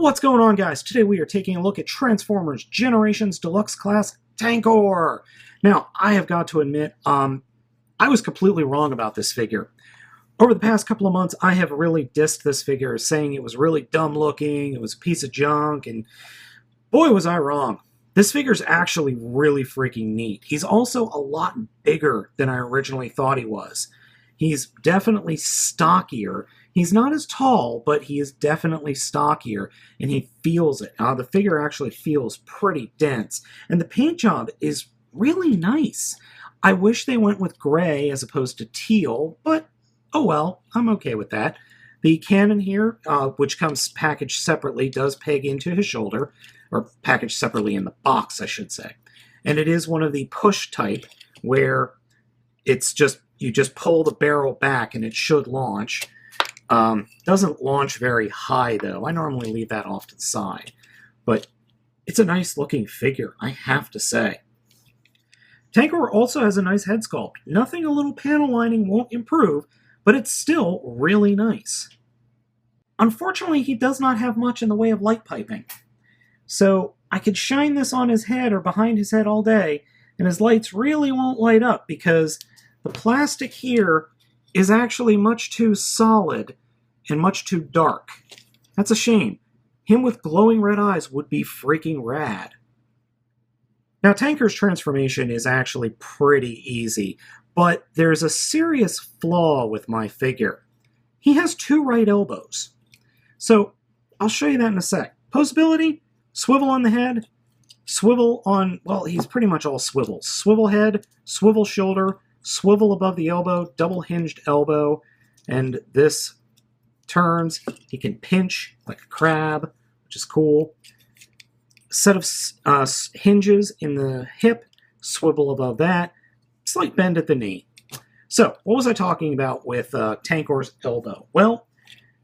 What's going on, guys? Today we are taking a look at Transformers Generations Deluxe Class Tankor. Now, I have got to admit, I was completely wrong about this figure. Over the past couple of months, I have really dissed this figure, saying it was really dumb looking, it was a piece of junk, and boy was I wrong. This figure's actually really freaking neat. He's also a lot bigger than I originally thought he was. He's definitely stockier. He's not as tall, but he is definitely stockier, and he feels it. The figure actually feels pretty dense, and the paint job is really nice. I wish they went with gray as opposed to teal, but oh well, I'm okay with that. The cannon here, which comes packaged separately, does peg into his shoulder, or packaged separately in the box, I should say. And it is one of the push type, where it's just you just pull the barrel back and it should launch. Doesn't launch very high, though. I normally leave that off to the side. But it's a nice looking figure, I have to say. Tankor also has a nice head sculpt. Nothing a little panel lining won't improve, but it's still really nice. Unfortunately, he does not have much in the way of light piping. So I could shine this on his head or behind his head all day, and his lights really won't light up because the plastic here is actually much too solid and much too dark. That's a shame. Him with glowing red eyes would be freaking rad. Now, Tankor's transformation is actually pretty easy, but there's a serious flaw with my figure. He has two right elbows. So, I'll show you that in a sec. Posability, swivel on the head, swivel on, well, he's pretty much all swivels. Swivel head, swivel shoulder, swivel above the elbow, double hinged elbow, and this turns. He can pinch like a crab, which is cool. Set of hinges in the hip, swivel above that, slight bend at the knee. So, what was I talking about with Tankor's elbow? Well,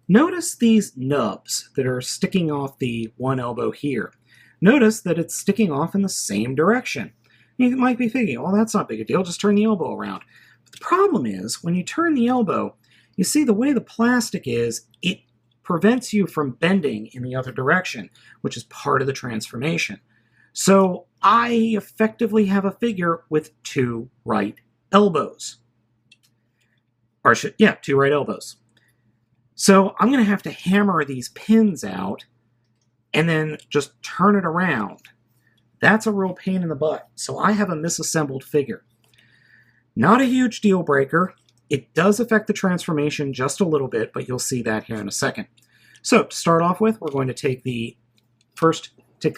notice these nubs that are sticking off the one elbow here. Notice that it's sticking off in the same direction. You might be thinking, well, that's not big a deal, just turn the elbow around. But the problem is, when you turn the elbow, you see the way the plastic is, it prevents you from bending in the other direction, which is part of the transformation. So I effectively have a figure with two right elbows. Two right elbows. So I'm going to have to hammer these pins out and then just turn it around. That's a real pain in the butt. So I have a misassembled figure. Not a huge deal breaker. It does affect the transformation just a little bit, but you'll see that here in a second. So to start off with, we're going to take the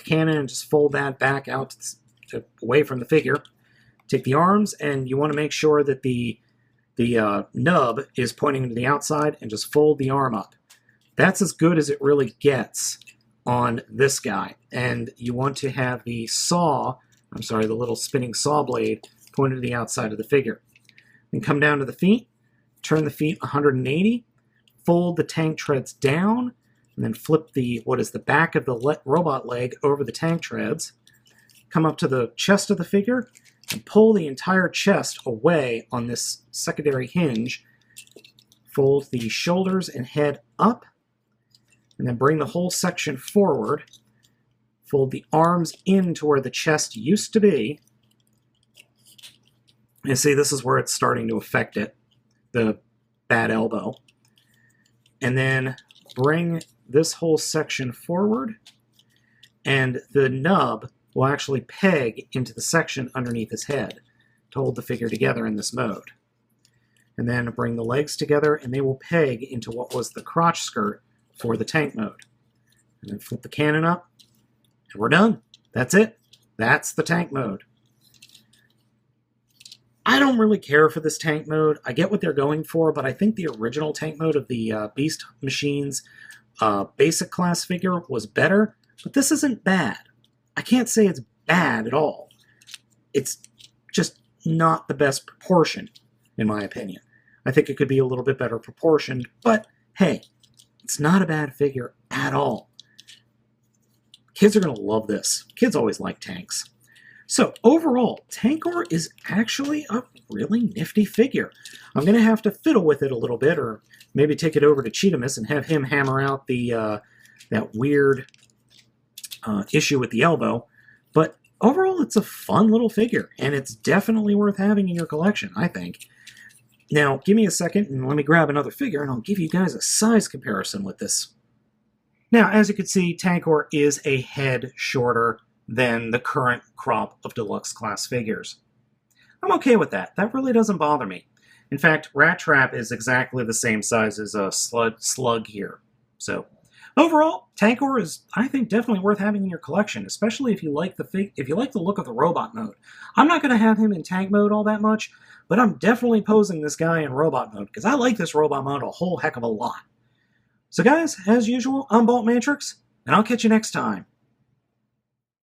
cannon and just fold that back out away from the figure. Take the arms, and you want to make sure that the nub is pointing to the outside, and just fold the arm up. That's as good as it really gets on this guy. And you want to have the the little spinning saw blade pointed to the outside of the figure. Then come down to the feet, turn the feet 180, fold the tank treads down, and then flip the back of the robot leg over the tank treads. Come up to the chest of the figure and pull the entire chest away on this secondary hinge. Fold the shoulders and head up, and then bring the whole section forward. Fold the arms in to where the chest used to be. And see, this is where it's starting to affect it, the bad elbow. And then bring this whole section forward, and the nub will actually peg into the section underneath his head to hold the figure together in this mode. And then bring the legs together, and they will peg into what was the crotch skirt for the tank mode. And then flip the cannon up, and we're done. That's it. That's the tank mode. I don't really care for this tank mode. I get what they're going for, but I think the original tank mode of the Beast Machines basic class figure was better, but this isn't bad. I can't say it's bad at all. It's just not the best proportion, in my opinion. I think it could be a little bit better proportioned, but hey, it's not a bad figure at all. Kids are going to love this. Kids always like tanks. So overall, Tankor is actually a really nifty figure. I'm going to have to fiddle with it a little bit, or maybe take it over to Cheetamus and have him hammer out the that weird issue with the elbow. But overall, it's a fun little figure, and it's definitely worth having in your collection, I think. Now, give me a second, and let me grab another figure, and I'll give you guys a size comparison with this. Now, as you can see, Tankor is a head shorter than the current crop of Deluxe class figures. I'm okay with that. That really doesn't bother me. In fact, Rat Trap is exactly the same size as a Slug here. So, overall, Tankor is, I think, definitely worth having in your collection, especially if you like the look of the robot mode. I'm not going to have him in tank mode all that much, but I'm definitely posing this guy in robot mode because I like this robot mode a whole heck of a lot. So guys, as usual, I'm Baltmatrix, and I'll catch you next time.